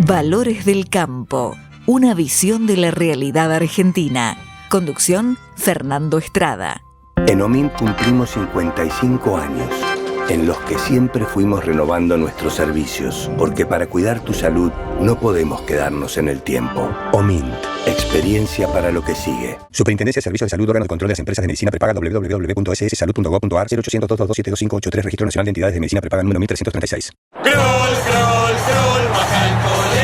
Valores del Campo, una visión de la realidad argentina. Conducción, Fernando Estrada. En OMINT cumplimos 55 años, en los que siempre fuimos renovando nuestros servicios, porque para cuidar tu salud no podemos quedarnos en el tiempo. OMINT, experiencia para lo que sigue. Superintendencia de Servicios de Salud, órgano de control de las empresas de medicina prepaga, www.sssalud.gov.ar, 0800 222 Registro Nacional de Entidades de Medicina Prepaga número 1336. Baja el colesterol.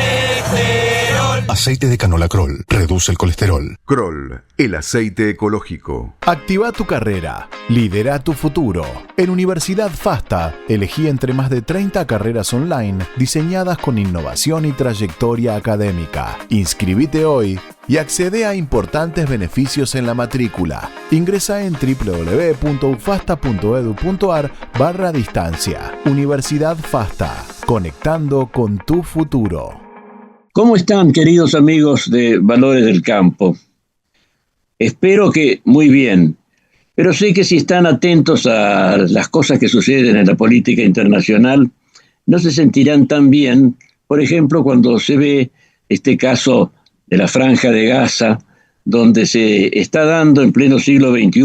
Aceite de canola Kroll reduce el colesterol. Kroll, el aceite ecológico. Activa tu carrera. Lidera tu futuro. En Universidad FASTA, elegí entre más de 30 carreras online diseñadas con innovación y trayectoria académica. Inscribite hoy y accede a importantes beneficios en la matrícula. Ingresa en www.ufasta.edu.ar/distancia. Universidad FASTA, conectando con tu futuro. ¿Cómo están, queridos amigos de Valores del Campo? Espero que muy bien, pero sé que si están atentos a las cosas que suceden en la política internacional, no se sentirán tan bien, por ejemplo, cuando se ve este caso de la Franja de Gaza, donde se está dando en pleno siglo XXI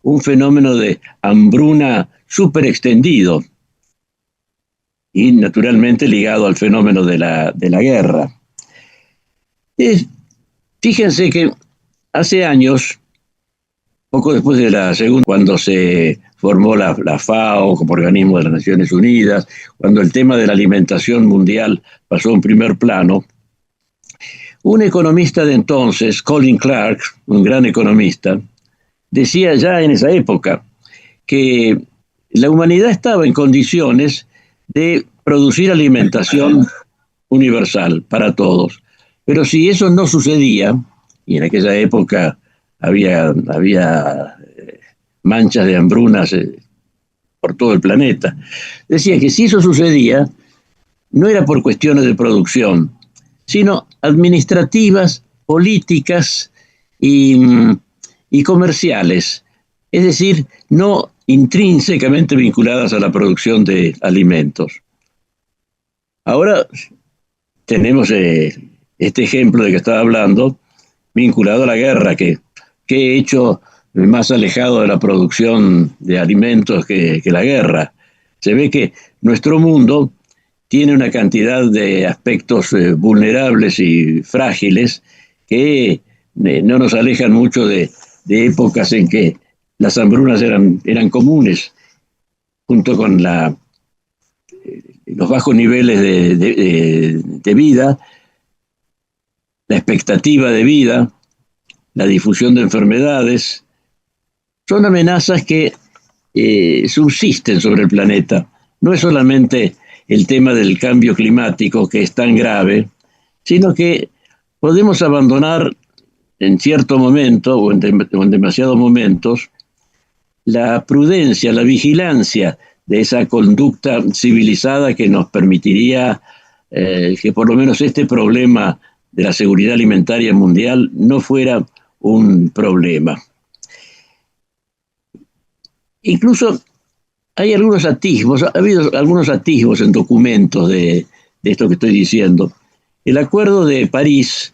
un fenómeno de hambruna súper extendido y naturalmente ligado al fenómeno de la guerra. Fíjense que hace años, poco después de la segunda, cuando se formó la FAO como organismo de las Naciones Unidas, cuando el tema de la alimentación mundial pasó en primer plano, un economista de entonces, Colin Clark, un gran economista, decía ya en esa época que la humanidad estaba en condiciones de producir alimentación universal para todos. Pero si eso no sucedía, y en aquella época había manchas de hambrunas por todo el planeta, decía que si eso sucedía, no era por cuestiones de producción, sino administrativas, políticas y comerciales, es decir, no intrínsecamente vinculadas a la producción de alimentos. Ahora tenemos este ejemplo de que estaba hablando, vinculado a la guerra, que hecho más alejado de la producción de alimentos que la guerra. Se ve que nuestro mundo tiene una cantidad de aspectos vulnerables y frágiles que no nos alejan mucho de épocas en que las hambrunas eran comunes, junto con los bajos niveles de vida, la expectativa de vida, la difusión de enfermedades. Son amenazas que subsisten sobre el planeta. No es solamente el tema del cambio climático, que es tan grave, sino que podemos abandonar en cierto momento o en demasiados momentos la prudencia, la vigilancia de esa conducta civilizada que nos permitiría que por lo menos este problema de la seguridad alimentaria mundial no fuera un problema. Incluso hay algunos atisbos, ha habido algunos atisbos en documentos de esto que estoy diciendo. El Acuerdo de París,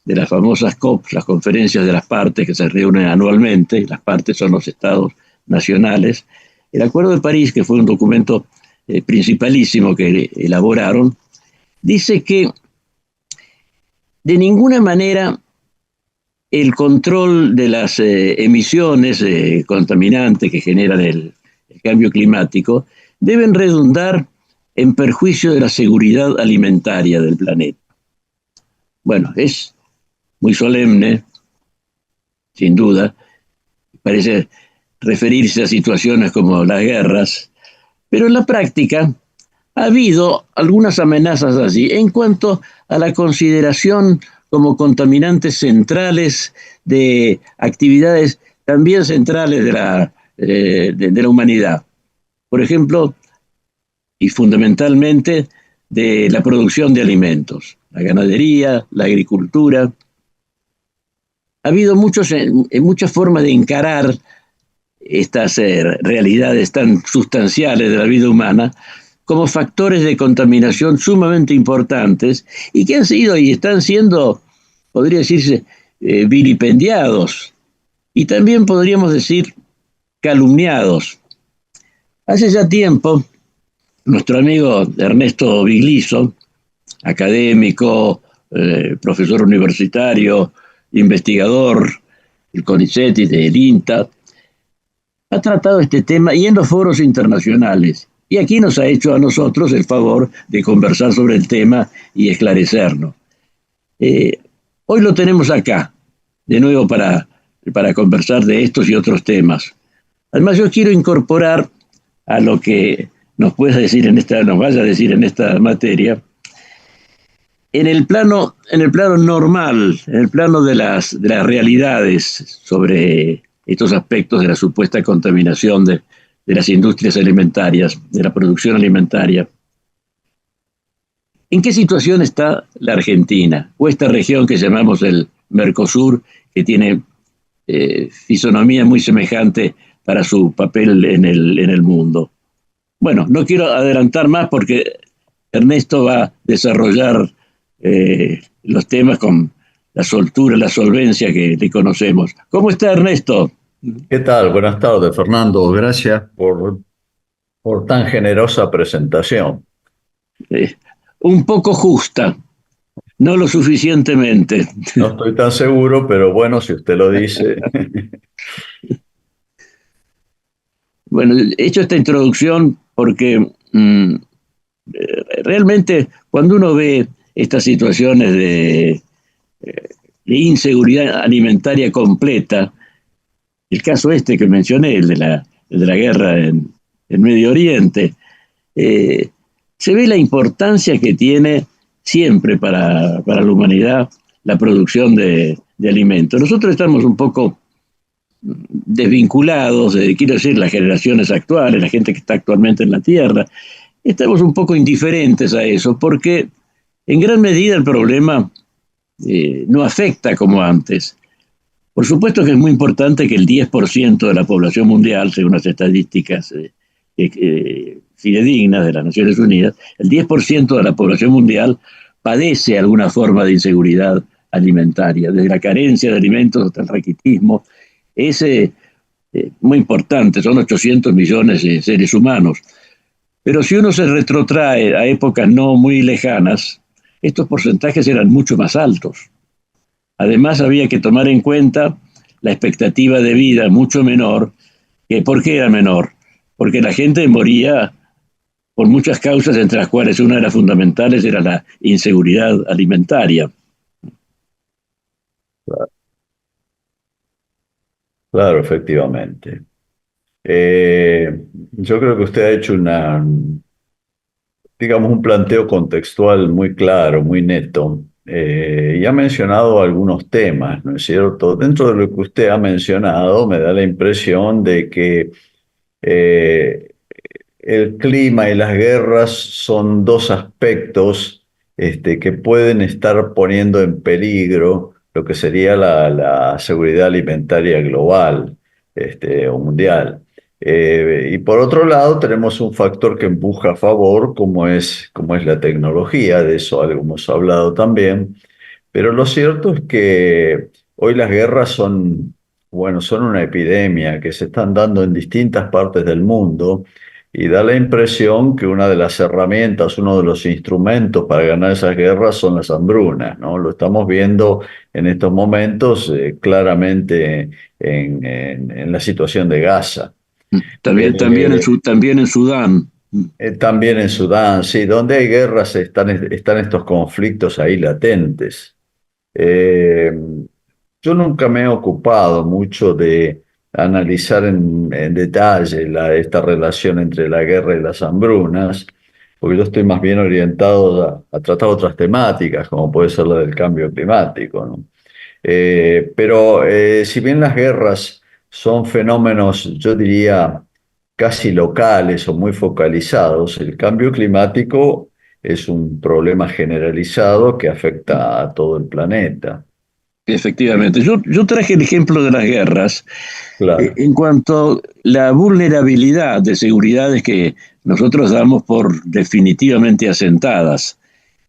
de las famosas COP, las conferencias de las partes que se reúnen anualmente, las partes son los estados nacionales. El Acuerdo de París, que fue un documento principalísimo que elaboraron, dice que de ninguna manera el control de las emisiones contaminantes que generan el cambio climático deben redundar en perjuicio de la seguridad alimentaria del planeta. Bueno, es muy solemne, sin duda, parece referirse a situaciones como las guerras, pero en la práctica ha habido algunas amenazas así en cuanto a la consideración como contaminantes centrales de actividades también centrales de la humanidad. Por ejemplo, y fundamentalmente, de la producción de alimentos, la ganadería, la agricultura. Ha habido muchas formas de encarar estas realidades tan sustanciales de la vida humana como factores de contaminación sumamente importantes y que han sido y están siendo, podría decirse, vilipendiados y también podríamos decir calumniados. Hace ya tiempo, nuestro amigo Ernesto Bigliso, académico, profesor universitario, investigador del CONICET y del INTA, ha tratado este tema y en los foros internacionales. Y aquí nos ha hecho a nosotros el favor de conversar sobre el tema y esclarecernos. Hoy lo tenemos acá, de nuevo para conversar de estos y otros temas. Además, yo quiero incorporar a lo que nos vaya a decir en esta materia, en el plano normal, en el plano de las realidades sobre estos aspectos de la supuesta contaminación de las industrias alimentarias, de la producción alimentaria. ¿En qué situación está la Argentina o esta región que llamamos el Mercosur, que tiene fisonomía muy semejante para su papel en el mundo? Bueno, no quiero adelantar más porque Ernesto va a desarrollar los temas con la soltura, la solvencia que le conocemos. ¿Cómo está, Ernesto? ¿Qué tal? Buenas tardes, Fernando. Gracias por tan generosa presentación. Un poco justa, no lo suficientemente. No estoy tan seguro, pero bueno, si usted lo dice. Bueno, he hecho esta introducción porque realmente cuando uno ve estas situaciones de inseguridad alimentaria completa, el caso este que mencioné, el de la guerra en Medio Oriente, se ve la importancia que tiene siempre para la humanidad la producción de alimentos. Nosotros estamos un poco desvinculados, quiero decir, las generaciones actuales, la gente que está actualmente en la Tierra, estamos un poco indiferentes a eso, porque en gran medida el problema no afecta como antes. Por supuesto que es muy importante que el 10% de la población mundial, según las estadísticas fidedignas de las Naciones Unidas, el 10% de la población mundial padece alguna forma de inseguridad alimentaria, desde la carencia de alimentos hasta el raquitismo. Es muy importante, son 800 millones de seres humanos. Pero si uno se retrotrae a épocas no muy lejanas, estos porcentajes eran mucho más altos. Además, había que tomar en cuenta la expectativa de vida mucho menor. ¿Por qué era menor? Porque la gente moría por muchas causas, entre las cuales una de las fundamentales era la inseguridad alimentaria. Claro, efectivamente. Yo creo que usted ha hecho digamos, un planteo contextual muy claro, muy neto, y ha mencionado algunos temas, ¿no es cierto? Dentro de lo que usted ha mencionado, me da la impresión de que el clima y las guerras son dos aspectos que pueden estar poniendo en peligro lo que sería la seguridad alimentaria global o mundial. Y por otro lado tenemos un factor que empuja a favor, como es la tecnología, de eso algo hemos hablado también, pero lo cierto es que hoy las guerras son una epidemia que se están dando en distintas partes del mundo y da la impresión que una de las herramientas, uno de los instrumentos para ganar esas guerras son las hambrunas, ¿no? Lo estamos viendo en estos momentos claramente en la situación de Gaza. También en Sudán. También en Sudán, sí, donde hay guerras están estos conflictos ahí latentes. Yo nunca me he ocupado mucho de analizar en detalle esta relación entre la guerra y las hambrunas, porque yo estoy más bien orientado a tratar otras temáticas, como puede ser la del cambio climático, ¿no? Pero si bien las guerras son fenómenos, yo diría, casi locales o muy focalizados, el cambio climático es un problema generalizado que afecta a todo el planeta. Efectivamente. Yo traje el ejemplo de las guerras Claro. en cuanto a la vulnerabilidad de seguridades que nosotros damos por definitivamente asentadas.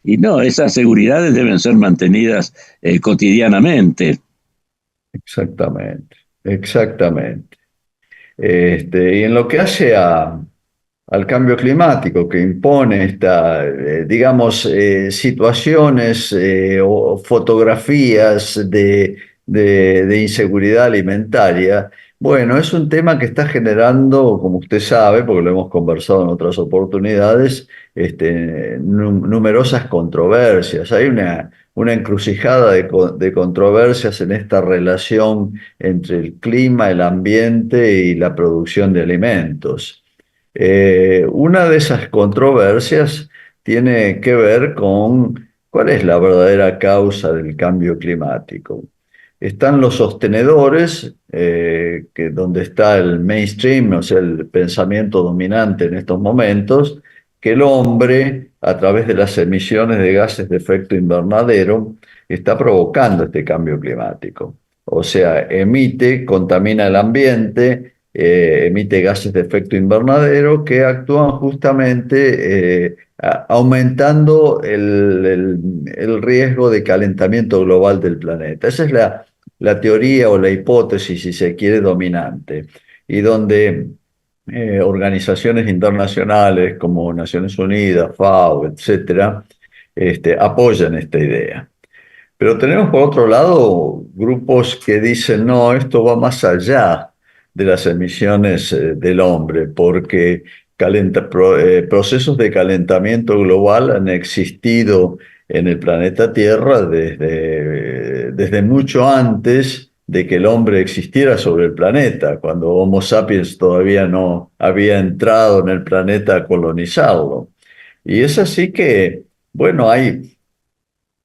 Y no, esas seguridades deben ser mantenidas cotidianamente. Exactamente, exactamente. Y en lo que hace al cambio climático que impone digamos, situaciones o fotografías de inseguridad alimentaria, bueno, es un tema que está generando, como usted sabe, porque lo hemos conversado en otras oportunidades, numerosas controversias. Hay una encrucijada de controversias en esta relación entre el clima, el ambiente y la producción de alimentos. Una de esas controversias tiene que ver con cuál es la verdadera causa del cambio climático. Están los sostenedores, donde está el mainstream, o sea, el pensamiento dominante en estos momentos, que el hombre, a través de las emisiones de gases de efecto invernadero, está provocando este cambio climático. O sea, contamina el ambiente, emite gases de efecto invernadero que actúan justamente aumentando el riesgo de calentamiento global del planeta. Esa es la teoría o la hipótesis, si se quiere, dominante, y donde organizaciones internacionales como Naciones Unidas, FAO, etcétera, apoyan esta idea. Pero tenemos por otro lado grupos que dicen, no, esto va más allá de las emisiones del hombre, porque procesos de calentamiento global han existido en el planeta Tierra desde mucho antes de que el hombre existiera sobre el planeta, cuando Homo sapiens todavía no había entrado en el planeta a colonizarlo. Y es así que, bueno, hay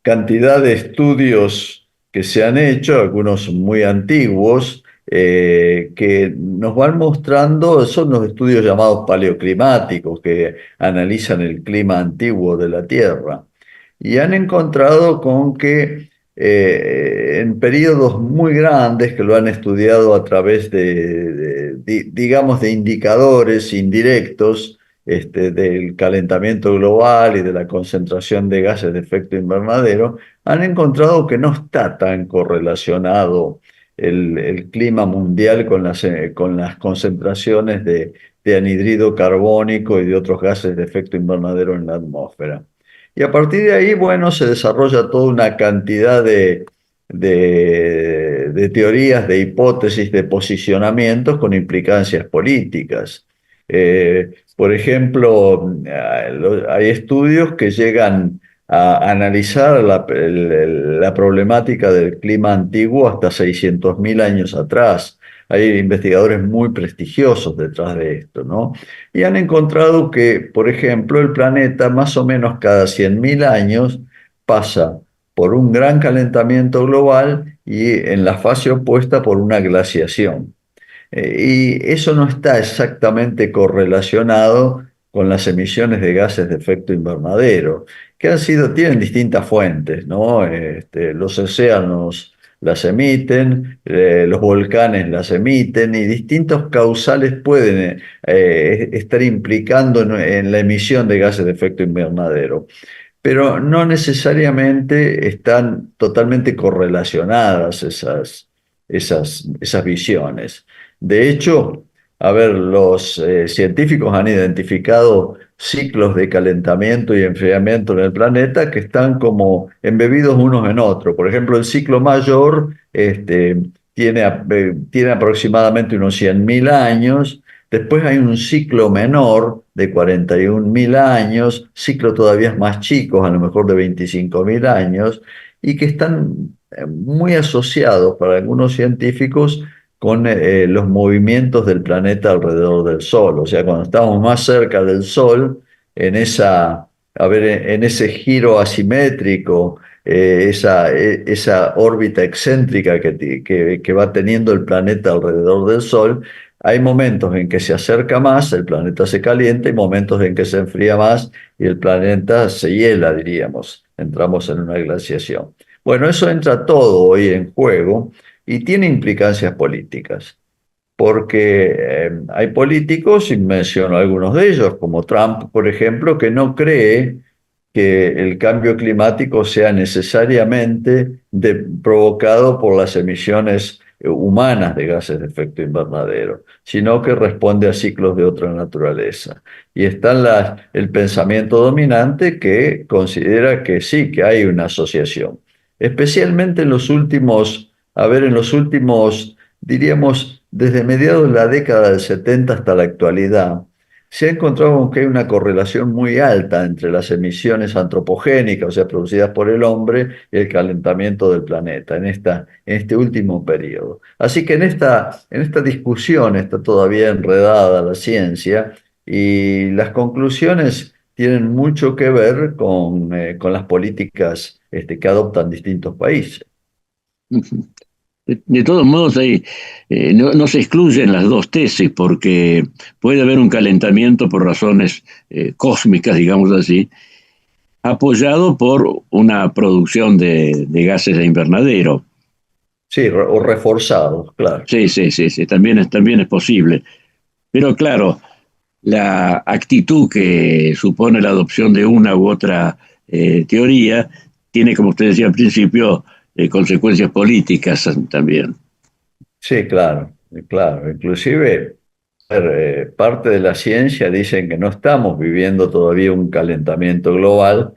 cantidad de estudios que se han hecho, algunos muy antiguos, que nos van mostrando, son los estudios llamados paleoclimáticos, que analizan el clima antiguo de la Tierra, y han encontrado con que en periodos muy grandes, que lo han estudiado a través digamos, de indicadores indirectos, del calentamiento global y de la concentración de gases de efecto invernadero, han encontrado que no está tan correlacionado el clima mundial con las concentraciones de anhídrido carbónico y de otros gases de efecto invernadero en la atmósfera. Y a partir de ahí, bueno, se desarrolla toda una cantidad de teorías, de hipótesis, de posicionamientos con implicancias políticas. Por ejemplo, hay estudios que llegan a analizar la problemática del clima antiguo hasta 600.000 años atrás. Hay investigadores muy prestigiosos detrás de esto, ¿no? Y han encontrado que, por ejemplo, el planeta más o menos cada 100.000 años pasa por un gran calentamiento global y en la fase opuesta por una glaciación. Y eso no está exactamente correlacionado con las emisiones de gases de efecto invernadero, que tienen distintas fuentes, ¿no? Los océanos las emiten, los volcanes las emiten, y distintos causales pueden estar implicando en la emisión de gases de efecto invernadero, pero no necesariamente están totalmente correlacionadas esas visiones. De hecho, a ver, los científicos han identificado ciclos de calentamiento y enfriamiento en el planeta que están como embebidos unos en otros. Por ejemplo, el ciclo mayor tiene aproximadamente unos 100.000 años. Después hay un ciclo menor de 41.000 años, ciclos todavía más chicos, a lo mejor de 25.000 años, y que están muy asociados para algunos científicos con los movimientos del planeta alrededor del Sol. O sea, cuando estamos más cerca del Sol, en ese giro asimétrico, esa órbita excéntrica que va teniendo el planeta alrededor del Sol, hay momentos en que se acerca más, el planeta se calienta, y momentos en que se enfría más y el planeta se hiela, diríamos. Entramos en una glaciación. Bueno, eso entra todo hoy en juego y tiene implicancias políticas, porque hay políticos, y menciono algunos de ellos, como Trump, por ejemplo, que no cree que el cambio climático sea necesariamente provocado por las emisiones humanas de gases de efecto invernadero, sino que responde a ciclos de otra naturaleza. Y está el pensamiento dominante que considera que sí, que hay una asociación. Especialmente en los últimos, diríamos, desde mediados de la década del 70 hasta la actualidad, se ha encontrado con que hay una correlación muy alta entre las emisiones antropogénicas, o sea, producidas por el hombre, y el calentamiento del planeta en este último periodo. Así que en esta discusión está todavía enredada la ciencia y las conclusiones tienen mucho que ver con las políticas que adoptan distintos países. De todos modos, no se excluyen las dos tesis porque puede haber un calentamiento por razones cósmicas, digamos así, apoyado por una producción de gases de invernadero. Sí, o reforzados, claro. Sí, también es posible. Pero claro, la actitud que supone la adopción de una u otra teoría tiene, como usted decía al principio, consecuencias políticas también. Sí, claro. Inclusive, parte de la ciencia dicen que no estamos viviendo todavía un calentamiento global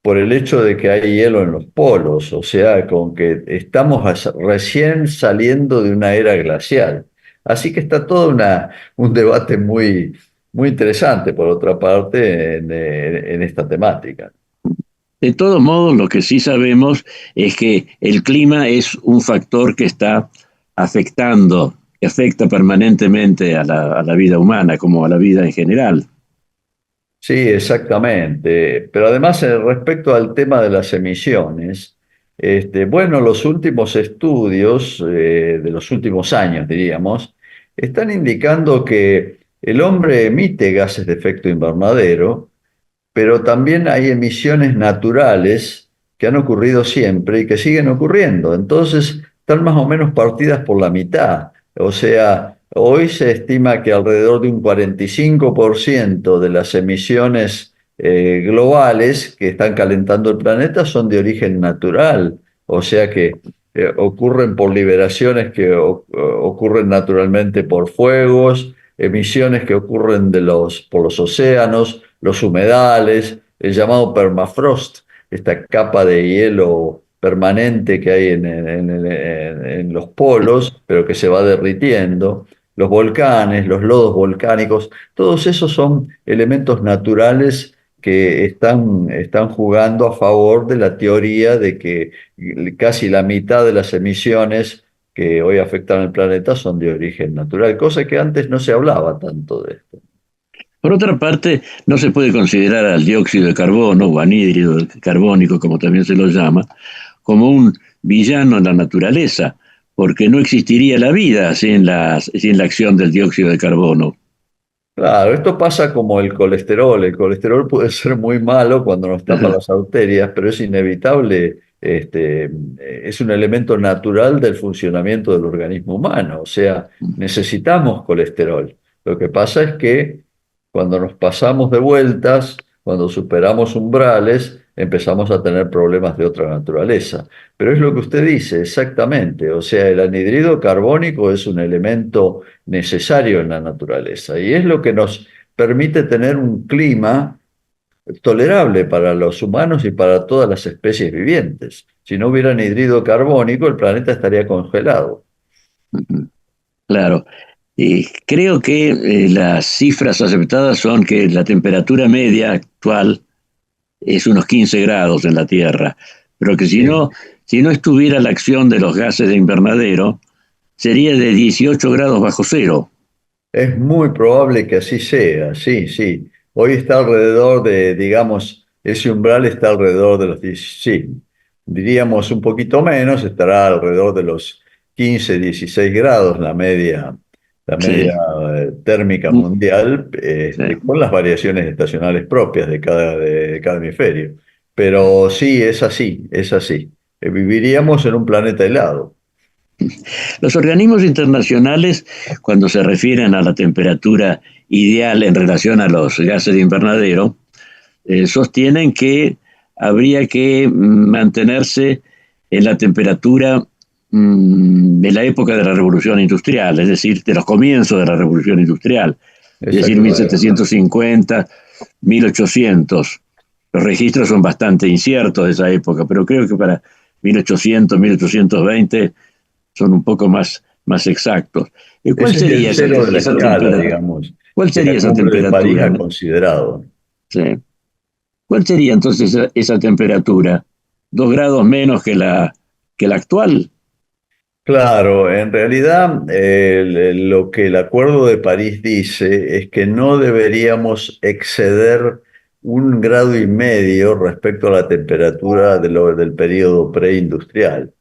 por el hecho de que hay hielo en los polos, o sea, con que estamos recién saliendo de una era glacial. Así que está todo un debate muy, muy interesante, por otra parte, en esta temática. De todos modos, lo que sí sabemos es que el clima es un factor que está afectando, que afecta permanentemente a la vida humana, como a la vida en general. Sí, exactamente. Pero además, respecto al tema de las emisiones, bueno, los últimos estudios de los últimos años, diríamos, están indicando que el hombre emite gases de efecto invernadero, pero también hay emisiones naturales que han ocurrido siempre y que siguen ocurriendo. Entonces, están más o menos partidas por la mitad. O sea, hoy se estima que alrededor de un 45% de las emisiones globales que están calentando el planeta son de origen natural. O sea que ocurren por liberaciones que ocurren naturalmente por fuegos, emisiones que ocurren por los océanos, los humedales, el llamado permafrost, esta capa de hielo permanente que hay en los polos, pero que se va derritiendo, los volcanes, los lodos volcánicos, todos esos son elementos naturales que están jugando a favor de la teoría de que casi la mitad de las emisiones que hoy afectan al planeta son de origen natural, cosa que antes no se hablaba tanto de esto. Por otra parte, no se puede considerar al dióxido de carbono o anhídrido carbónico, como también se lo llama, como un villano en la naturaleza, porque no existiría la vida sin la acción del dióxido de carbono. Claro, esto pasa como el colesterol. El colesterol puede ser muy malo cuando nos tapa las arterias, pero es inevitable, es un elemento natural del funcionamiento del organismo humano. O sea, necesitamos colesterol. Lo que pasa es que cuando nos pasamos de vueltas, cuando superamos umbrales, empezamos a tener problemas de otra naturaleza. Pero es lo que usted dice, exactamente. O sea, el anhídrido carbónico es un elemento necesario en la naturaleza y es lo que nos permite tener un clima tolerable para los humanos y para todas las especies vivientes. Si no hubiera anhídrido carbónico, el planeta estaría congelado. Claro. Creo que las cifras aceptadas son que la temperatura media actual es unos 15 grados en la Tierra, pero que si no estuviera la acción de los gases de invernadero, sería de 18 grados bajo cero. Es muy probable que así sea, sí. Hoy está alrededor de, digamos, ese umbral está alrededor de los 10, sí, diríamos un poquito menos, estará alrededor de los 15, 16 grados la media térmica mundial, con las variaciones estacionales propias de cada hemisferio. Pero sí, es así. viviríamos en un planeta helado. Los organismos internacionales, cuando se refieren a la temperatura ideal en relación a los gases de invernadero, sostienen que habría que mantenerse en la temperatura de la época de la Revolución Industrial, es decir, de los comienzos de la Revolución Industrial, es decir, 1750, 1800. Los registros son bastante inciertos de esa época, pero creo que para 1800, 1820 son un poco más exactos. ¿Cuál sería esa temperatura? Digamos, ¿Cuál sería esa temperatura? Considerado. Sí. ¿Cuál sería entonces esa temperatura? ¿2 grados menos que la actual? Claro, en realidad lo que el Acuerdo de París dice es que no deberíamos exceder 1,5 grados respecto a la temperatura del periodo preindustrial.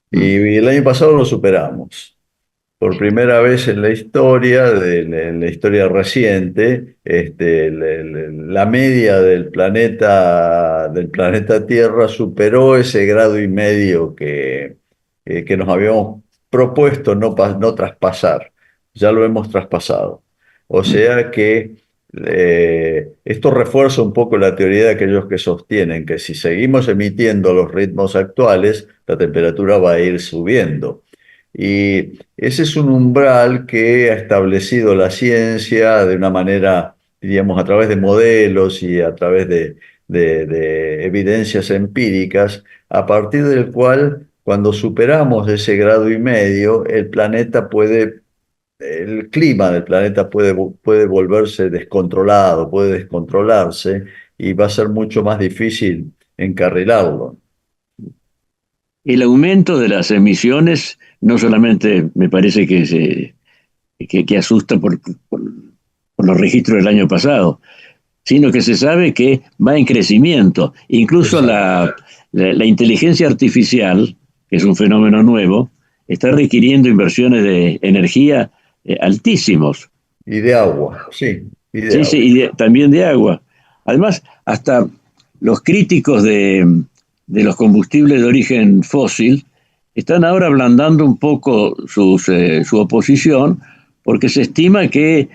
Y el año pasado lo superamos. Por primera vez en la historia, en la historia reciente, la media del planeta Tierra superó ese 1,5 grados que nos habíamos propuesto no traspasar. Ya lo hemos traspasado. O sea que esto refuerza un poco la teoría de aquellos que sostienen que si seguimos emitiendo los ritmos actuales, la temperatura va a ir subiendo. Y ese es un umbral que ha establecido la ciencia de una manera, diríamos, a través de modelos y a través de evidencias empíricas, a partir del cual, cuando superamos ese 1,5 grados, el clima del planeta puede volverse descontrolado, puede descontrolarse y va a ser mucho más difícil encarrilarlo. El aumento de las emisiones no solamente me parece que asusta por los registros del año pasado, sino que se sabe que va en crecimiento. Incluso la inteligencia artificial, que es un fenómeno nuevo, está requiriendo inversiones de energía altísimos. Y de agua, sí. Y también de agua. Además, hasta los críticos de los combustibles de origen fósil están ahora ablandando un poco su oposición, porque se estima que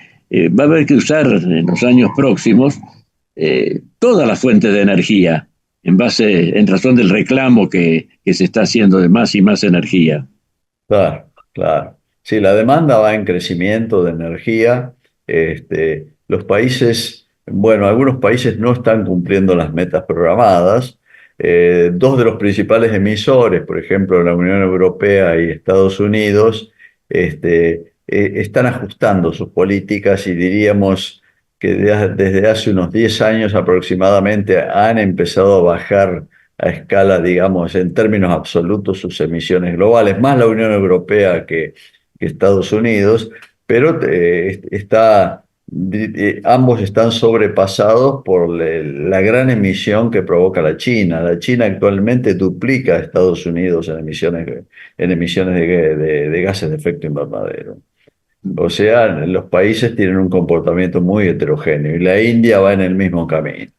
va a haber que usar en los años próximos todas las fuentes de energía en razón del reclamo que se está haciendo de más y más energía. Claro. Sí, la demanda va en crecimiento de energía. Los países, algunos países no están cumpliendo las metas programadas. 2 de los principales emisores, por ejemplo, la Unión Europea y Estados Unidos, están ajustando sus políticas y diríamos que desde hace unos 10 años aproximadamente han empezado a bajar a escala, digamos, en términos absolutos sus emisiones globales, más la Unión Europea que Estados Unidos, pero ambos están sobrepasados por la gran emisión que provoca la China. La China actualmente duplica a Estados Unidos en emisiones de gases de efecto invernadero. O sea, los países tienen un comportamiento muy heterogéneo y la India va en el mismo camino.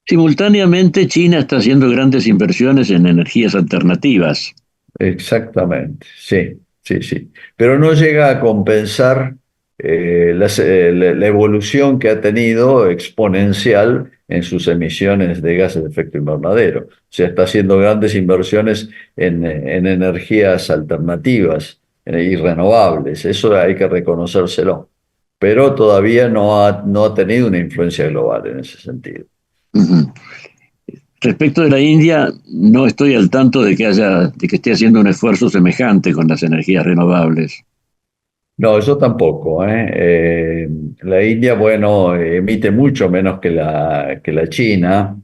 Simultáneamente, China está haciendo grandes inversiones en energías alternativas. Exactamente, sí. Pero no llega a compensar la evolución que ha tenido exponencial en sus emisiones de gases de efecto invernadero. O sea, está haciendo grandes inversiones en energías alternativas y renovables. Eso hay que reconocérselo. Pero todavía no ha tenido una influencia global en ese sentido. Uh-huh. Respecto de la India, no estoy al tanto de que esté haciendo un esfuerzo semejante con las energías renovables. No, yo tampoco. La India, emite mucho menos que la China,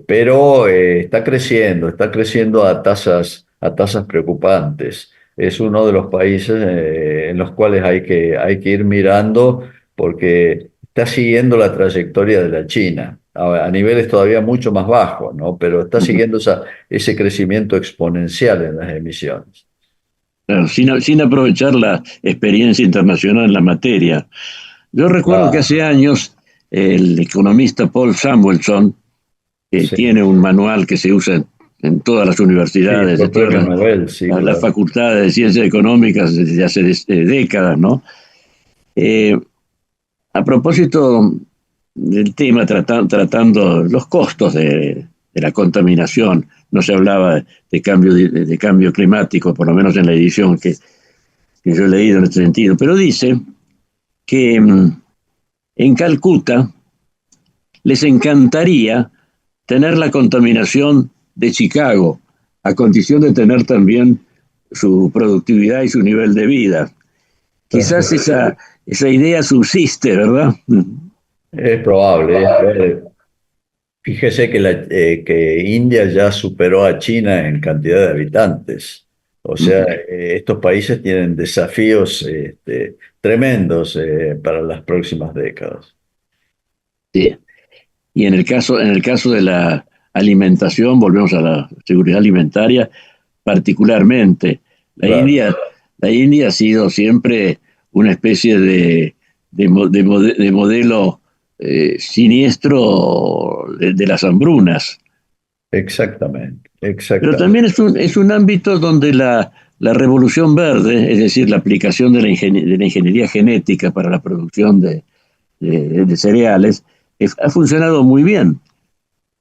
pero está creciendo a tasas preocupantes. Es uno de los países en los cuales hay que ir mirando porque está siguiendo la trayectoria de la China. A niveles todavía mucho más bajos, ¿no? Pero está siguiendo ese crecimiento exponencial en las emisiones. Claro, sin aprovechar la experiencia internacional en la materia. Yo recuerdo que hace años el economista Paul Samuelson, que tiene un manual que se usa en todas las universidades, Sí, de todas premio Nobel, sí, las claro. facultades de ciencias económicas desde hace décadas, ¿no? A propósito del tema, tratando los costos de la contaminación, no se hablaba de cambio climático, por lo menos en la edición que yo he leído en este sentido, pero dice que en Calcuta les encantaría tener la contaminación de Chicago, a condición de tener también su productividad y su nivel de vida. Quizás esa idea subsiste, ¿verdad? Es probable. Fíjese que India ya superó a China en cantidad de habitantes. O sea, estos países tienen desafíos tremendos para las próximas décadas. Sí. Y en el caso de la alimentación, volvemos a la seguridad alimentaria, particularmente. Claro. La India ha sido siempre una especie de modelo siniestro de las hambrunas. Exactamente. Pero también es un ámbito donde la revolución verde, es decir, la aplicación de la ingeniería genética para la producción de cereales, ha funcionado muy bien.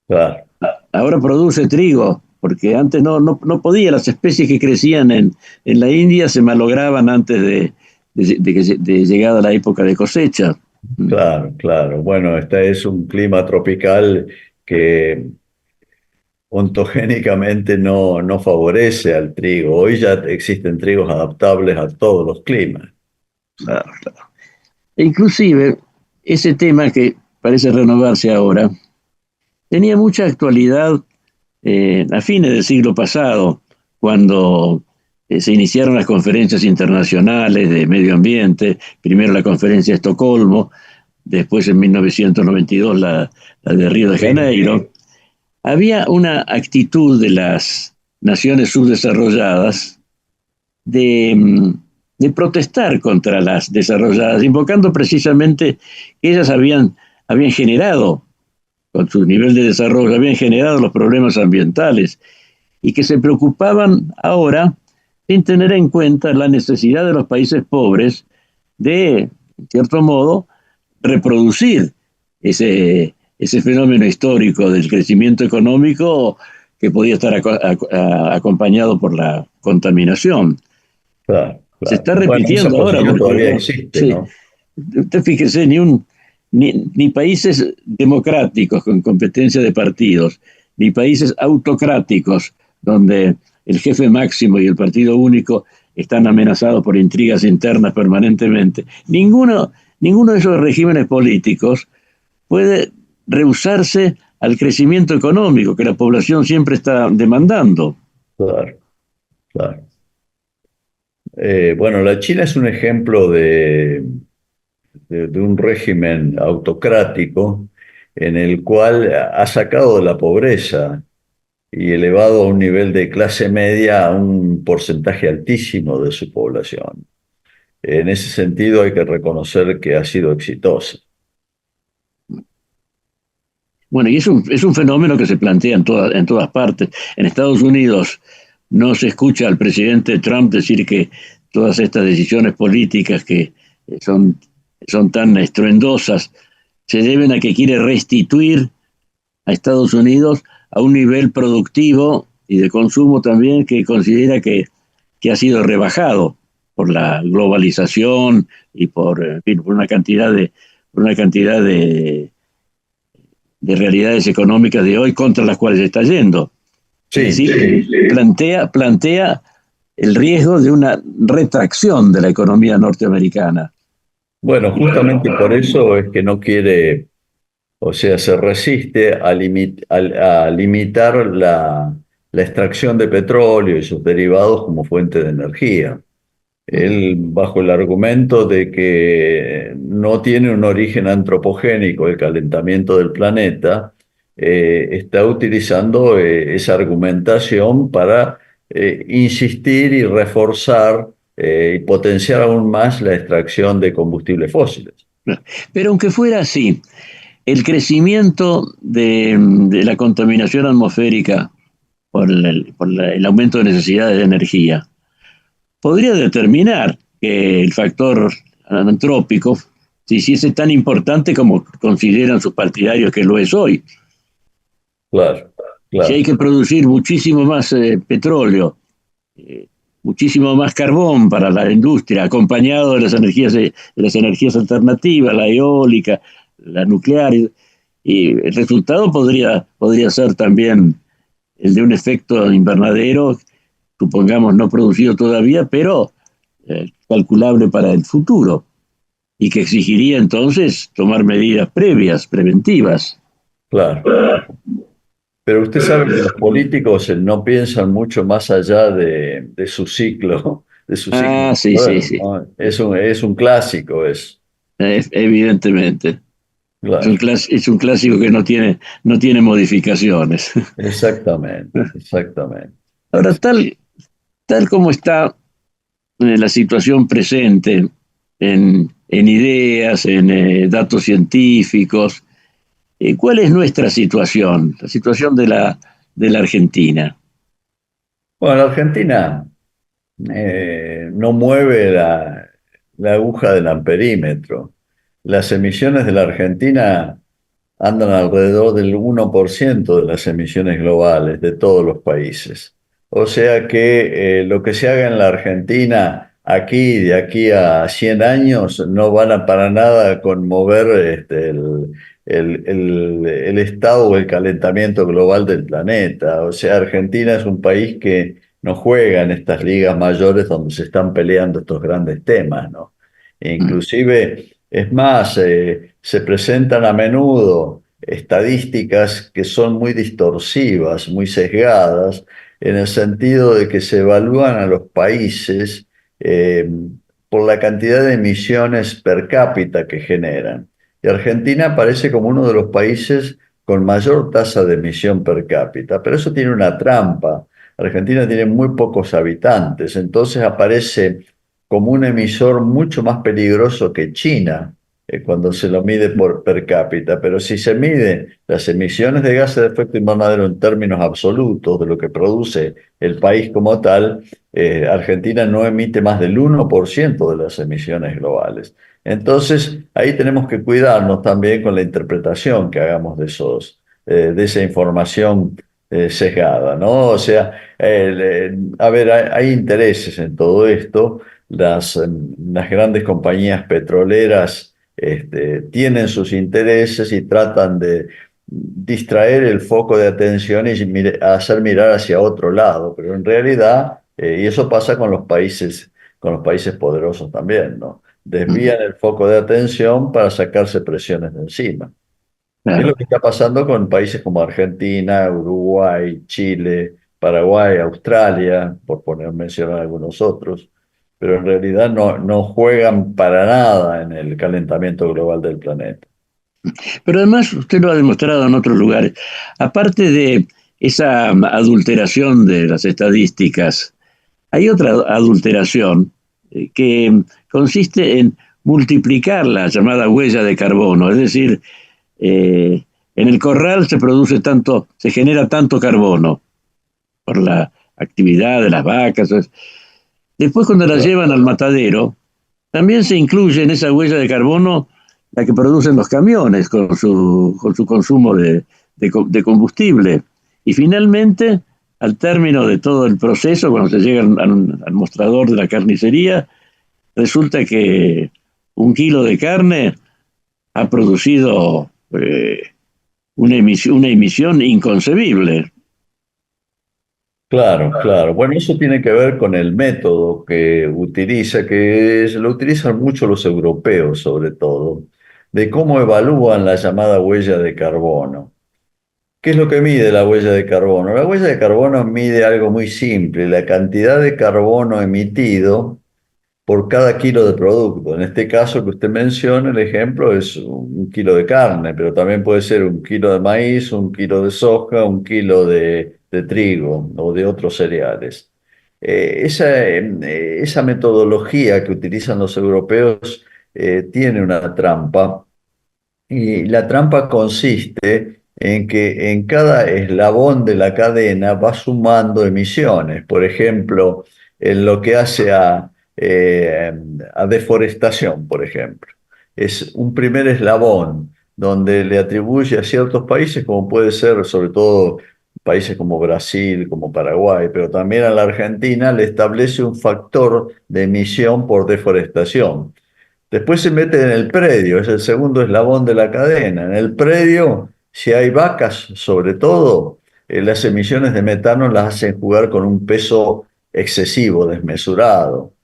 Claro. Ahora produce trigo, porque antes no podía, las especies que crecían en la India se malograban antes de llegada la época de cosecha. Claro, claro. Bueno, este es un clima tropical que ontogénicamente no favorece al trigo. Hoy ya existen trigos adaptables a todos los climas. Claro, claro. E inclusive, ese tema que parece renovarse ahora, tenía mucha actualidad a fines del siglo pasado, cuando se iniciaron las conferencias internacionales de medio ambiente, primero la conferencia de Estocolmo, después en 1992 la de Río de Janeiro. Había una actitud de las naciones subdesarrolladas de protestar contra las desarrolladas, invocando precisamente que ellas habían generado, con su nivel de desarrollo, habían generado los problemas ambientales y que se preocupaban ahora sin tener en cuenta la necesidad de los países pobres de, en cierto modo, reproducir ese fenómeno histórico del crecimiento económico que podía estar acompañado por la contaminación. Claro. Se está repitiendo ahora. Porque todavía existe, ¿no? Usted fíjese, ni países democráticos con competencia de partidos, ni países autocráticos donde el jefe máximo y el partido único están amenazados por intrigas internas permanentemente. Ninguno de esos regímenes políticos puede rehusarse al crecimiento económico que la población siempre está demandando. Claro, claro. Bueno, la China es un ejemplo de un régimen autocrático en el cual ha sacado de la pobreza y elevado a un nivel de clase media a un porcentaje altísimo de su población. En ese sentido hay que reconocer que ha sido exitosa. Bueno, y es un fenómeno que se plantea en todas partes. En Estados Unidos no se escucha al presidente Trump decir que todas estas decisiones políticas que son tan estruendosas se deben a que quiere restituir a Estados Unidos a un nivel productivo y de consumo también que considera que ha sido rebajado por la globalización y por una cantidad de realidades económicas de hoy contra las cuales está yendo. Sí, es decir, plantea el riesgo de una retracción de la economía norteamericana. Bueno, justamente por eso es que no quiere, o sea, se resiste a limitar la extracción de petróleo y sus derivados como fuente de energía. Él, bajo el argumento de que no tiene un origen antropogénico el calentamiento del planeta, está utilizando esa argumentación para insistir y reforzar y potenciar aún más la extracción de combustibles fósiles. Pero aunque fuera así, el crecimiento de la contaminación atmosférica el aumento de necesidades de energía, podría determinar que el factor antrópico se hiciese tan importante como consideran sus partidarios que lo es hoy. Claro, Si hay claro. que producir muchísimo más petróleo, muchísimo más carbón para la industria, acompañado de las energías alternativas, la eólica, la nuclear, y el resultado podría ser también el de un efecto invernadero, supongamos no producido todavía, pero calculable para el futuro, y que exigiría entonces tomar medidas previas, preventivas. Claro. Pero usted sabe que los políticos no piensan mucho más allá de su ciclo, de su ciclo de Ah, sí, sí, poder, sí, ¿no? Es un clásico, es. evidentemente. Claro, Es un clásico que no tiene modificaciones. exactamente, exactamente. Ahora, tal como está la situación presente en ideas, en datos científicos, ¿cuál es nuestra situación? La situación de la Argentina. Bueno, la Argentina no mueve la aguja del amperímetro. Las emisiones de la Argentina andan alrededor del 1% de las emisiones globales de todos los países. O sea que lo que se haga en la Argentina aquí, de aquí a 100 años, no van a para nada conmover el estado o el calentamiento global del planeta. O sea, Argentina es un país que no juega en estas ligas mayores donde se están peleando estos grandes temas, ¿no? E inclusive, es más, se presentan a menudo estadísticas que son muy distorsivas, muy sesgadas, en el sentido de que se evalúan a los países eh, por la cantidad de emisiones per cápita que generan. Y Argentina aparece como uno de los países con mayor tasa de emisión per cápita, pero eso tiene una trampa. Argentina tiene muy pocos habitantes, entonces aparece como un emisor mucho más peligroso que China cuando se lo mide por per cápita, pero si se mide las emisiones de gases de efecto invernadero en términos absolutos de lo que produce el país como tal, Argentina no emite más del 1% de las emisiones globales. Entonces, ahí tenemos que cuidarnos también con la interpretación que hagamos de esa información sesgada, ¿no? O sea, a ver, hay intereses en todo esto. Las grandes compañías petroleras tienen sus intereses y tratan de distraer el foco de atención y hacer mirar hacia otro lado, pero en realidad, y eso pasa con los países poderosos también, ¿no? Desvían el foco de atención para sacarse presiones de encima. Es lo Claro. que está pasando con países como Argentina, Uruguay, Chile, Paraguay, Australia, por poner mencionar algunos otros, pero en realidad no juegan para nada en el calentamiento global del planeta. Pero además usted lo ha demostrado en otros lugares. Aparte de esa adulteración de las estadísticas, hay otra adulteración que consiste en multiplicar la llamada huella de carbono, es decir, en el corral se genera tanto carbono por la actividad de las vacas. Después cuando las llevan al matadero, también se incluye en esa huella de carbono la que producen los camiones con su consumo de combustible. Y finalmente, al término de todo el proceso, cuando se llega al mostrador de la carnicería, resulta que un kilo de carne ha producido una emisión inconcebible. Claro, claro. Bueno, eso tiene que ver con el método que utiliza, lo utilizan mucho los europeos sobre todo, de cómo evalúan la llamada huella de carbono. ¿Qué es lo que mide la huella de carbono? La huella de carbono mide algo muy simple, la cantidad de carbono emitido por cada kilo de producto. En este caso que usted menciona, el ejemplo es un kilo de carne, pero también puede ser un kilo de maíz, un kilo de soja, un kilo de trigo o de otros cereales. Esa metodología que utilizan los europeos tiene una trampa y la trampa consiste en que en cada eslabón de la cadena va sumando emisiones. Por ejemplo, en lo que hace a deforestación, por ejemplo. Es un primer eslabón donde le atribuye a ciertos países, como puede ser sobre todo países como Brasil, como Paraguay, pero también a la Argentina, le establece un factor de emisión por deforestación. Después se mete en el predio, es el segundo eslabón de la cadena. En el predio, si hay vacas, sobre todo, las emisiones de metano las hacen jugar con un peso excesivo, desmesurado.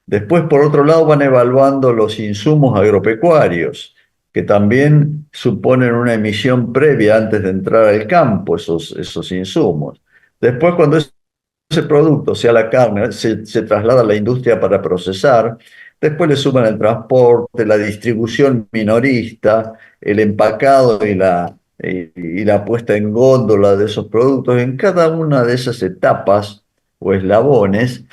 Después, por otro lado, van evaluando los insumos agropecuarios, que también suponen una emisión previa antes de entrar al campo, esos insumos. Después, cuando ese producto, sea la carne, se traslada a la industria para procesar, después le suman el transporte, la distribución minorista, el empacado y la puesta en góndola de esos productos. En cada una de esas etapas o eslabones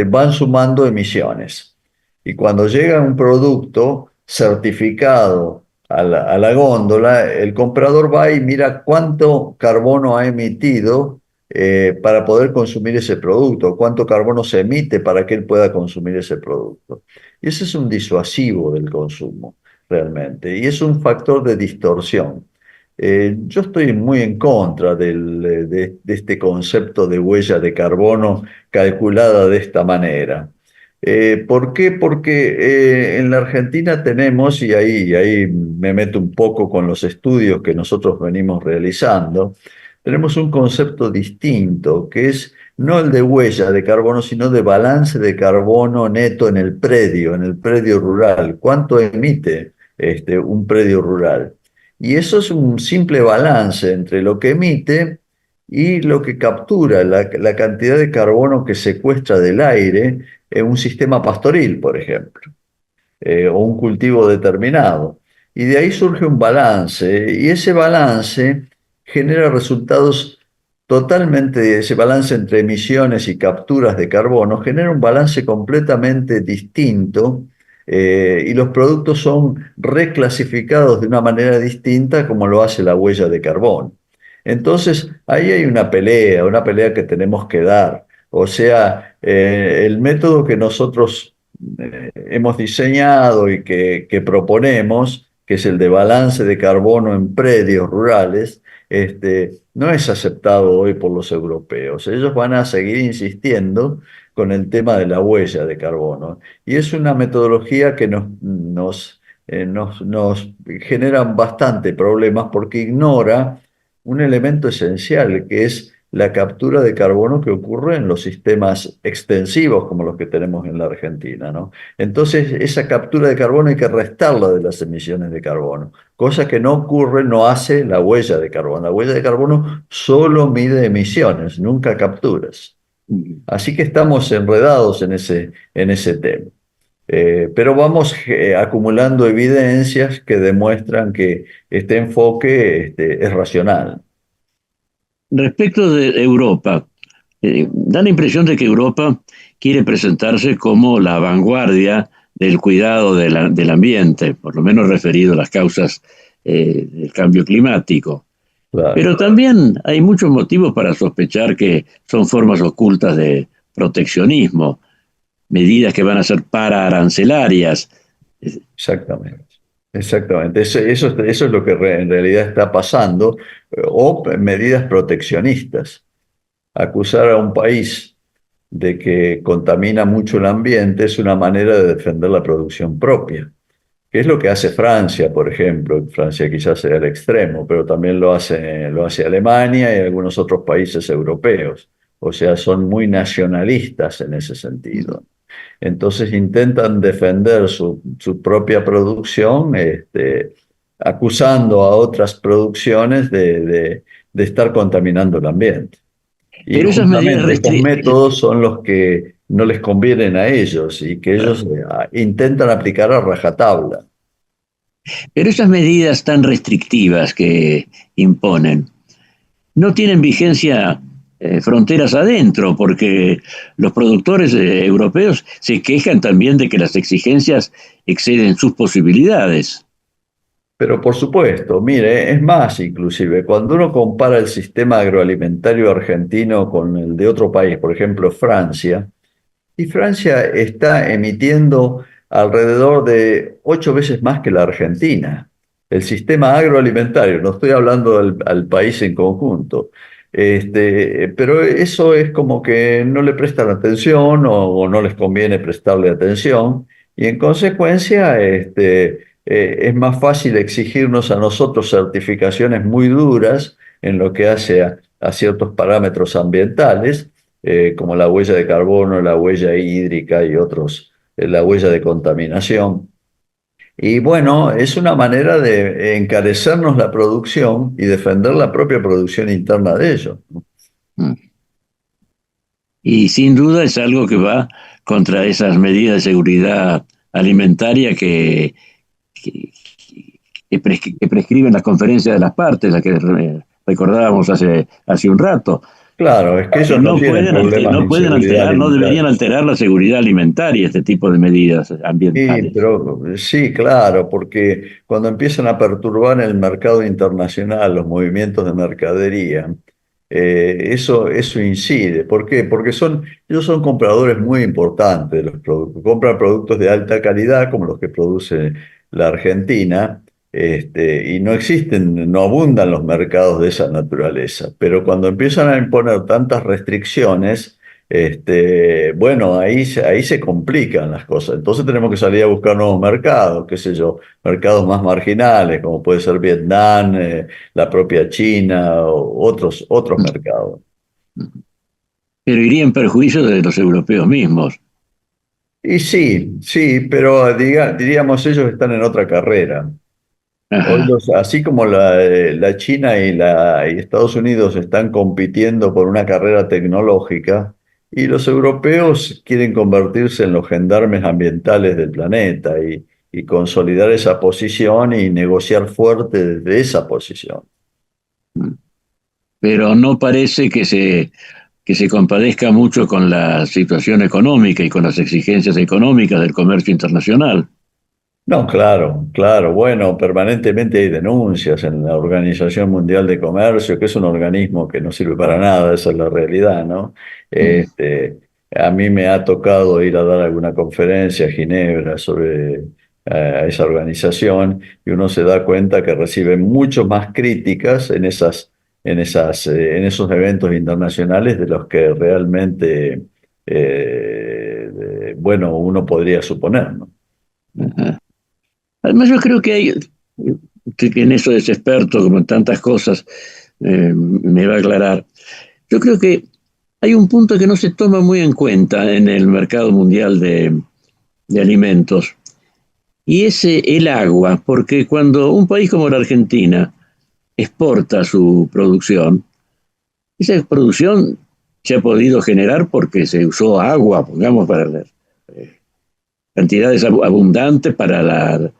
van sumando emisiones. Y cuando llega un producto certificado a la góndola, el comprador va y mira cuánto carbono ha emitido para poder consumir ese producto, cuánto carbono se emite para que él pueda consumir ese producto. Y ese es un disuasivo del consumo, realmente, y es un factor de distorsión. Yo estoy muy en contra de este concepto de huella de carbono calculada de esta manera. ¿Por qué? Porque en la Argentina tenemos, y ahí me meto un poco con los estudios que nosotros venimos realizando, tenemos un concepto distinto, que es no el de huella de carbono, sino de balance de carbono neto en el predio rural. ¿Cuánto emite un predio rural? Y eso es un simple balance entre lo que emite y lo que captura, la cantidad de carbono que secuestra del aire en un sistema pastoril, por ejemplo, o un cultivo determinado. Y de ahí surge un balance, y ese balance genera resultados totalmente, ese balance entre emisiones y capturas de carbono, genera un balance completamente distinto, y los productos son reclasificados de una manera distinta como lo hace la huella de carbono. Entonces, ahí hay una pelea que tenemos que dar. O sea, el método que nosotros hemos diseñado y que proponemos, que es el de balance de carbono en predios rurales, no es aceptado hoy por los europeos. Ellos van a seguir insistiendo con el tema de la huella de carbono. Y es una metodología que nos genera bastante problemas porque ignora un elemento esencial, que es la captura de carbono que ocurre en los sistemas extensivos como los que tenemos en la Argentina, ¿no? Entonces, esa captura de carbono hay que restarla de las emisiones de carbono, cosa que no ocurre, no hace la huella de carbono. La huella de carbono solo mide emisiones, nunca capturas. Así que estamos enredados en ese tema. Pero vamos acumulando evidencias que demuestran que este enfoque es racional. Respecto de Europa, da la impresión de que Europa quiere presentarse como la vanguardia del cuidado del ambiente, por lo menos referido a las causas del cambio climático. Claro. Pero también hay muchos motivos para sospechar que son formas ocultas de proteccionismo, medidas que van a ser pararancelarias. Exactamente. Eso es lo que en realidad está pasando, o medidas proteccionistas. Acusar a un país de que contamina mucho el ambiente es una manera de defender la producción propia, que es lo que hace Francia, por ejemplo. Francia quizás sea el extremo, pero también lo hace Alemania y algunos otros países europeos. O sea, son muy nacionalistas en ese sentido. Entonces intentan defender su propia producción, acusando a otras producciones de estar contaminando el ambiente. Y pero esas medidas estos métodos son los que no les convienen a ellos y que ellos intentan aplicar a rajatabla. Pero esas medidas tan restrictivas que imponen no tienen vigencia fronteras adentro, porque los productores europeos se quejan también de que las exigencias exceden sus posibilidades. Pero por supuesto, mire, es más, inclusive, cuando uno compara el sistema agroalimentario argentino con el de otro país, por ejemplo, Francia, y Francia está emitiendo alrededor de 8 veces más que la Argentina. El sistema agroalimentario, no estoy hablando al país en conjunto. Pero eso es como que no le prestan atención o no les conviene prestarle atención y en consecuencia es más fácil exigirnos a nosotros certificaciones muy duras en lo que hace a ciertos parámetros ambientales, como la huella de carbono, la huella hídrica y otros, la huella de contaminación. Y bueno, es una manera de encarecernos la producción y defender la propia producción interna de ellos, ¿no? Y sin duda es algo que va contra esas medidas de seguridad alimentaria que, que prescriben las conferencias de las partes, la que recordábamos hace un rato. Claro, es que ellos no tienen problemas no de pueden inseguridad alterar, no alimentaria. deberían alterar la seguridad alimentaria, este tipo de medidas ambientales. Sí, claro, porque cuando empiezan a perturbar el mercado internacional, los movimientos de mercadería, eso incide. ¿Por qué? Porque ellos son compradores muy importantes de los productos. Compran productos de alta calidad, como los que produce la Argentina, y no existen, no abundan los mercados de esa naturaleza. Pero cuando empiezan a imponer tantas restricciones, bueno, ahí se complican las cosas. Entonces tenemos que salir a buscar nuevos mercados, qué sé yo, mercados más marginales, como puede ser Vietnam, la propia China, o otros mercados. Pero iría en perjuicio de los europeos mismos. Y sí, pero diríamos ellos están en otra carrera. Hoy Ajá. así como la China y Estados Unidos están compitiendo por una carrera tecnológica, y los europeos quieren convertirse en los gendarmes ambientales del planeta y consolidar esa posición y negociar fuerte desde esa posición. Pero no parece que se compadezca mucho con la situación económica y con las exigencias económicas del comercio internacional. No, claro. Bueno, permanentemente hay denuncias en la Organización Mundial de Comercio, que es un organismo que no sirve para nada, esa es la realidad, ¿no? A mí me ha tocado ir a dar alguna conferencia a Ginebra sobre esa organización y uno se da cuenta que recibe mucho más críticas en esos eventos internacionales de los que realmente, bueno, uno podría suponer, ¿no? Ajá. Además, yo creo que hay, que en eso es experto, como en tantas cosas, me va a aclarar. Yo creo que hay un punto que no se toma muy en cuenta en el mercado mundial de alimentos, y es el agua, porque cuando un país como la Argentina exporta su producción, esa producción se ha podido generar porque se usó agua, pongamos, para cantidades abundantes para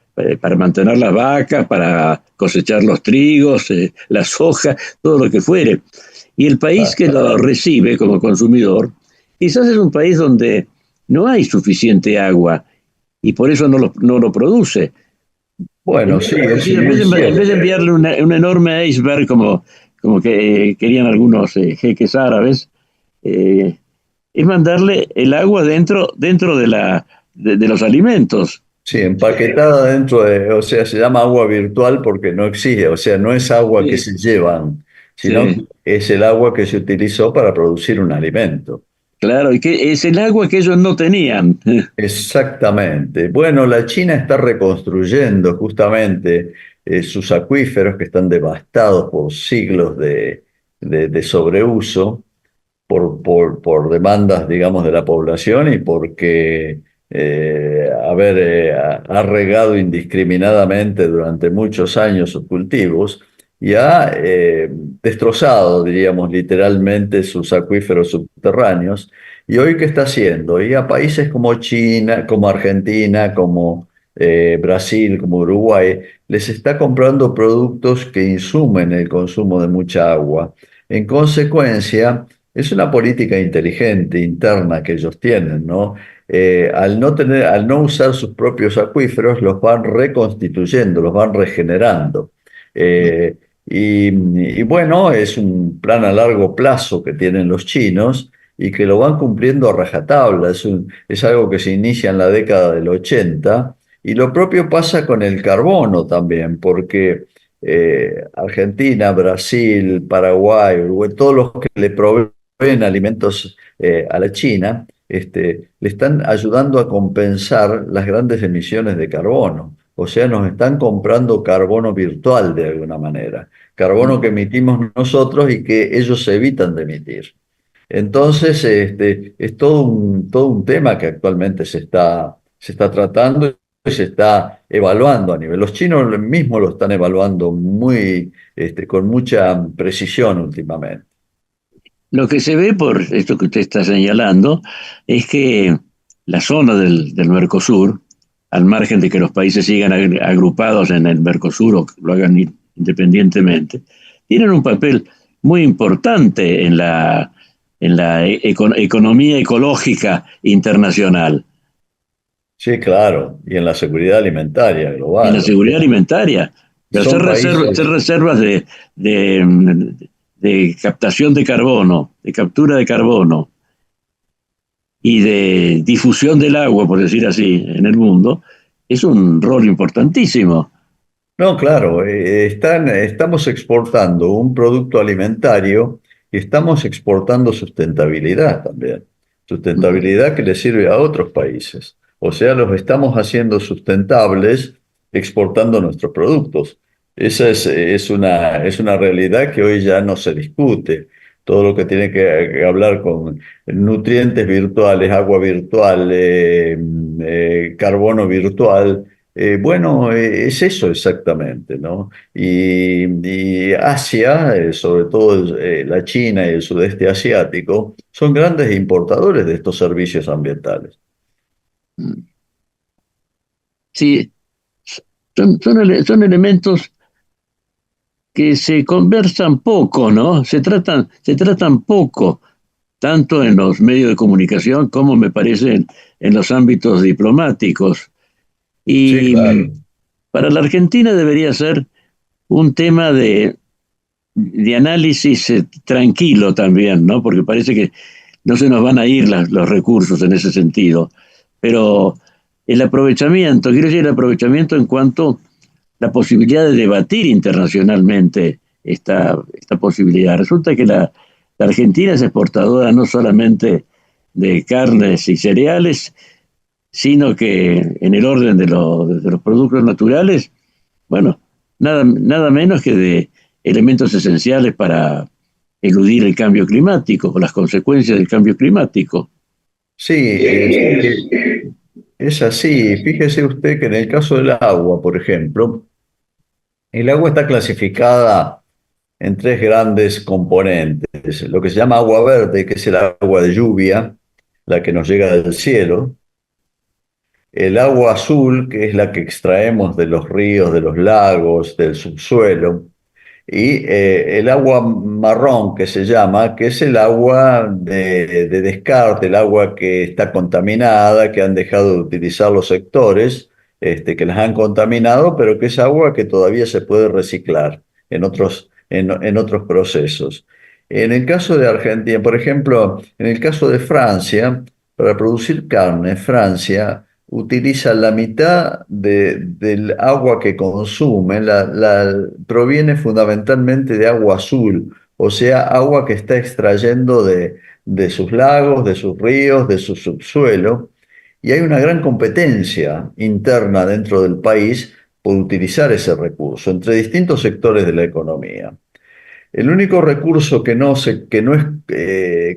mantener las vacas, para cosechar los trigos, la soja, todo lo que fuere. Y el país que lo recibe como consumidor, quizás es un país donde no hay suficiente agua y por eso no lo produce. Bueno, sí, es Sí, muy en vez de cierto. enviarle un enorme iceberg como que querían algunos jeques árabes, es mandarle el agua dentro de los alimentos. Sí, empaquetada o sea, se llama agua virtual porque no existe, o sea, no es agua que Sí, se llevan, sino que sí, es el agua que se utilizó para producir un alimento. claro, y que es el agua que ellos no tenían. Exactamente. Bueno, la China está reconstruyendo justamente sus acuíferos que están devastados por siglos de sobreuso, por demandas, digamos, de la población y porque ha regado indiscriminadamente durante muchos años sus cultivos y ha destrozado, diríamos, literalmente sus acuíferos subterráneos. ¿Y hoy qué está haciendo? Y a países como China, como Argentina, como Brasil, como Uruguay, les está comprando productos que insumen el consumo de mucha agua. En consecuencia, es una política inteligente interna que ellos tienen, ¿no? al no usar sus propios acuíferos, los van reconstituyendo, los van regenerando. Y bueno, es un plan a largo plazo que tienen los chinos y que lo van cumpliendo a rajatabla. Es algo que se inicia en la década del 80 y lo propio pasa con el carbono también, porque Argentina, Brasil, Paraguay, Uruguay, todos los que le proveen alimentos a la China, le están ayudando a compensar las grandes emisiones de carbono. O sea, nos están comprando carbono virtual de alguna manera, carbono que emitimos nosotros y que ellos evitan de emitir. Entonces, es todo un tema que actualmente se está tratando y se está evaluando a nivel. Los chinos mismos lo están evaluando con mucha precisión últimamente. Lo que se ve por esto que usted está señalando es que la zona del Mercosur, al margen de que los países sigan agrupados en el Mercosur o lo hagan independientemente, tienen un papel muy importante en la economía ecológica internacional. Sí, claro, y en la seguridad alimentaria global. En la seguridad alimentaria. Hacer reservas de captación de carbono, de captura de carbono y de difusión del agua, por decir así, en el mundo, es un rol importantísimo. No, claro, estamos exportando un producto alimentario y estamos exportando sustentabilidad también. Sustentabilidad que le sirve a otros países. O sea, los estamos haciendo sustentables exportando nuestros productos. Esa es una realidad que hoy ya no se discute. Todo lo que tiene que hablar con nutrientes virtuales, agua virtual, carbono virtual, bueno, es eso exactamente, ¿no? Y Asia, sobre todo la China y el sudeste asiático, son grandes importadores de estos servicios ambientales. Sí, son elementos que se conversan poco, ¿no? Se tratan poco, tanto en los medios de comunicación como me parece en los ámbitos diplomáticos. Y sí, claro. Para la Argentina debería ser un tema de análisis tranquilo también, ¿no? Porque parece que no se nos van a ir los recursos en ese sentido. Pero el aprovechamiento, quiero decir el aprovechamiento en cuanto la posibilidad de debatir internacionalmente esta posibilidad. Resulta que la Argentina es exportadora no solamente de carnes y cereales, sino que en el orden de los productos naturales, bueno, nada menos que de elementos esenciales para eludir el cambio climático o las consecuencias del cambio climático. Sí, es así. Fíjese usted que en el caso del agua, por ejemplo, el agua está clasificada en tres grandes componentes. Lo que se llama agua verde, que es el agua de lluvia, la que nos llega del cielo. El agua azul, que es la que extraemos de los ríos, de los lagos, del subsuelo. Y el agua marrón, que se llama, que es el agua de descarte, el agua que está contaminada, que han dejado de utilizar los sectores, que las han contaminado, pero que es agua que todavía se puede reciclar en otros procesos. En el caso de Argentina, por ejemplo, en el caso de Francia, para producir carne, Francia utiliza la mitad del agua que consume, proviene fundamentalmente de agua azul, o sea, agua que está extrayendo de sus lagos, de sus ríos, de su subsuelo, y hay una gran competencia interna dentro del país por utilizar ese recurso entre distintos sectores de la economía. El único recurso que no es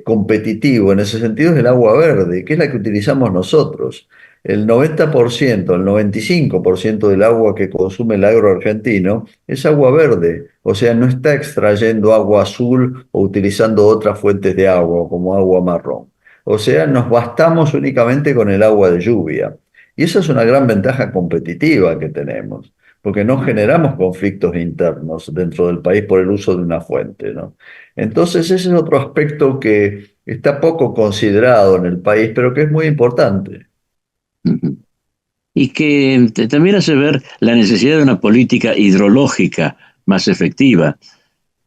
competitivo en ese sentido es el agua verde, que es la que utilizamos nosotros. El 90%, el 95% del agua que consume el agro argentino es agua verde, o sea, no está extrayendo agua azul o utilizando otras fuentes de agua como agua marrón. O sea, nos bastamos únicamente con el agua de lluvia. Y esa es una gran ventaja competitiva que tenemos, porque no generamos conflictos internos dentro del país por el uso de una fuente, ¿no? Entonces ese es otro aspecto que está poco considerado en el país, pero que es muy importante. Y que también hace ver la necesidad de una política hidrológica más efectiva.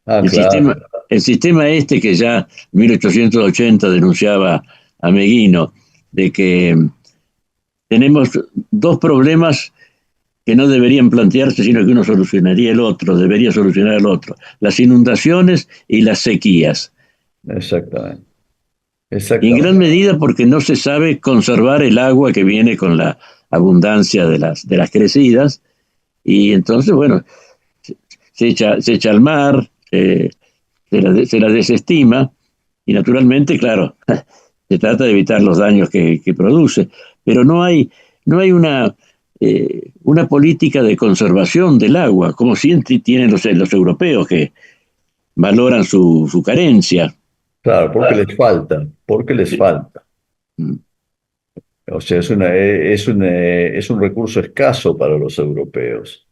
Ah, claro. El sistema este que ya en 1880 denunciaba a Meguino, de que tenemos dos problemas que no deberían plantearse, sino que uno solucionaría el otro, debería solucionar el otro: las inundaciones y las sequías. Exactamente. Y en Exactamente. gran medida porque no se sabe conservar el agua que viene con la abundancia de las crecidas, y entonces, bueno, se echa al mar, se la desestima, y naturalmente, claro, se trata de evitar los daños que produce, pero no hay una política de conservación del agua, como siempre tienen los europeos, que valoran su carencia. Claro, porque les falta. O sea, es un recurso escaso para los europeos.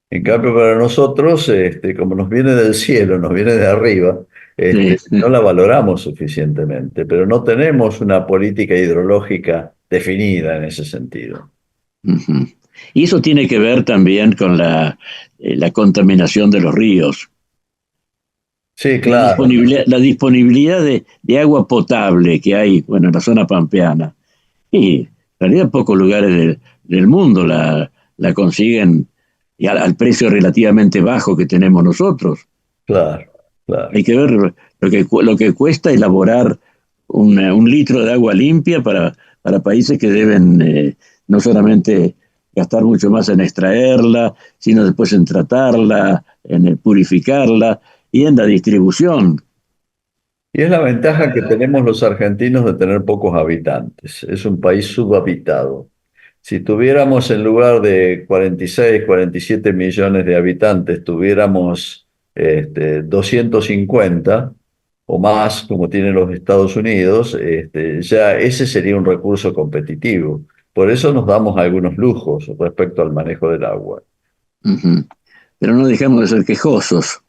En cambio, para nosotros, como nos viene del cielo, nos viene de arriba, Sí. no la valoramos suficientemente, pero no tenemos una política hidrológica definida en ese sentido. Ujú. Y eso tiene que ver también con la contaminación de los ríos. Sí, La claro. disponibilidad, la disponibilidad de agua potable que hay, bueno, en la zona pampeana. Y en realidad pocos lugares del mundo la consiguen, y al precio relativamente bajo que tenemos nosotros. Claro, claro. Hay que ver lo que cuesta elaborar un litro de agua limpia para países que deben no solamente gastar mucho más en extraerla, sino después en tratarla, en purificarla y en la distribución. Y es la ventaja que tenemos los argentinos de tener pocos habitantes. Es un país subhabitado. Si tuviéramos en lugar de 46, 47 millones de habitantes, tuviéramos 250 o más, como tienen los Estados Unidos, ya ese sería un recurso competitivo. Por eso nos damos algunos lujos respecto al manejo del agua. Ujú. Pero no dejamos de ser quejosos.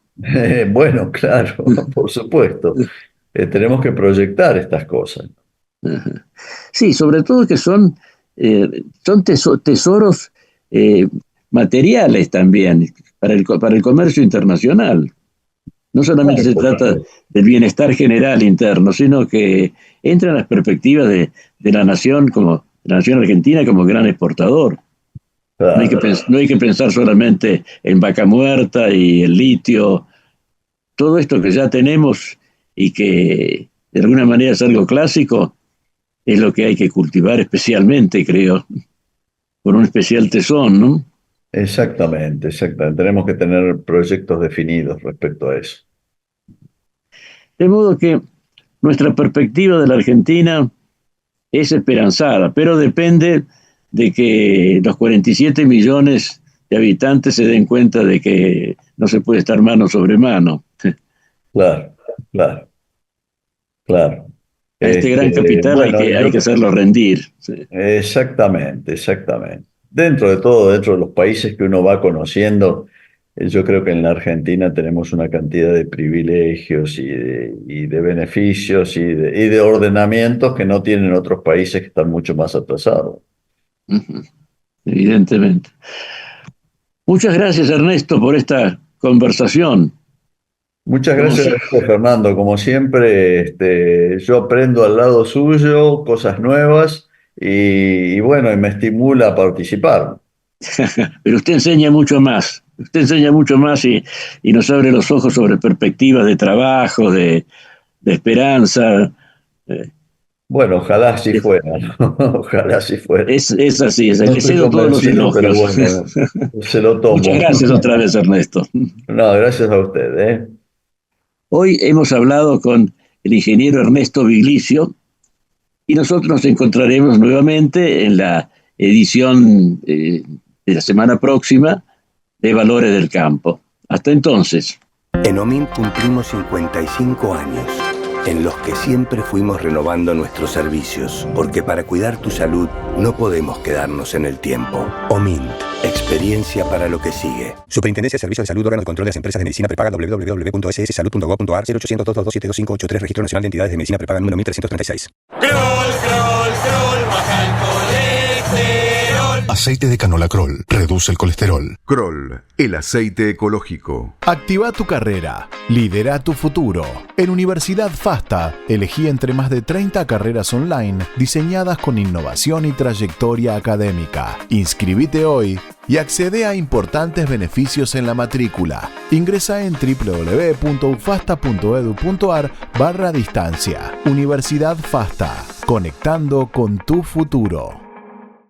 Bueno, claro, por supuesto. Tenemos que proyectar estas cosas. Ajá. Sí, sobre todo que son tesoros materiales también para el comercio internacional. No solamente Claro, se por trata supuesto. del bienestar general interno, sino que entra en las perspectivas de la nación argentina como gran exportador. Claro. No hay que pensar solamente en vaca muerta y el litio, todo esto que ya tenemos y que de alguna manera es algo clásico, es lo que hay que cultivar especialmente, creo, con un especial tesón, ¿no? Exactamente, exactamente. Tenemos que tener proyectos definidos respecto a eso. De modo que nuestra perspectiva de la Argentina es esperanzada, pero depende de que los 47 millones de habitantes se den cuenta de que no se puede estar mano sobre mano. Claro, claro, claro. A este gran capital Bueno, hay que hacerlo rendir. Sí. exactamente, exactamente. Dentro de todo, dentro de los países que uno va conociendo, yo creo que en la Argentina tenemos una cantidad de privilegios y de beneficios y de ordenamientos que no tienen otros países que están mucho más atrasados. Ujú. Evidentemente. Muchas gracias, Ernesto, por esta conversación. Muchas gracias, Fernando. Como siempre, yo aprendo al lado suyo cosas nuevas y bueno, y me estimula a participar. Pero usted enseña mucho más. Usted enseña mucho más y nos abre los ojos sobre perspectivas de trabajo, de esperanza. Eh, Bueno, ojalá así fuera, ¿no? Ojalá así fuera. es así, No le estoy cedo todos los convencido, pero elogios. bueno, se lo Muchas tomo. gracias otra vez, Ernesto. No, gracias a usted, ¿eh? Hoy hemos hablado con el ingeniero Ernesto Viglicio y nosotros nos encontraremos nuevamente en la edición de la semana próxima de Valores del Campo. Hasta entonces. En OMINT cumplimos 55 años en los que siempre fuimos renovando nuestros servicios, porque para cuidar tu salud no podemos quedarnos en el tiempo. OMINT, experiencia para lo que sigue. Superintendencia de Servicios de Salud, órgano de control de las empresas de medicina prepaga, www.sssalud.gov.ar, 0800 2272583, Registro Nacional de Entidades de Medicina Prepaga número 1336. Baja el colesterol. Aceite de canola Kroll reduce el colesterol. Kroll, el aceite ecológico. Activa tu carrera. Lidera tu futuro. En Universidad FASTA, elegí entre más de 30 carreras online diseñadas con innovación y trayectoria académica. Inscribite hoy y accede a importantes beneficios en la matrícula. Ingresa en www.ufasta.edu.ar/distancia. Universidad FASTA, conectando con tu futuro.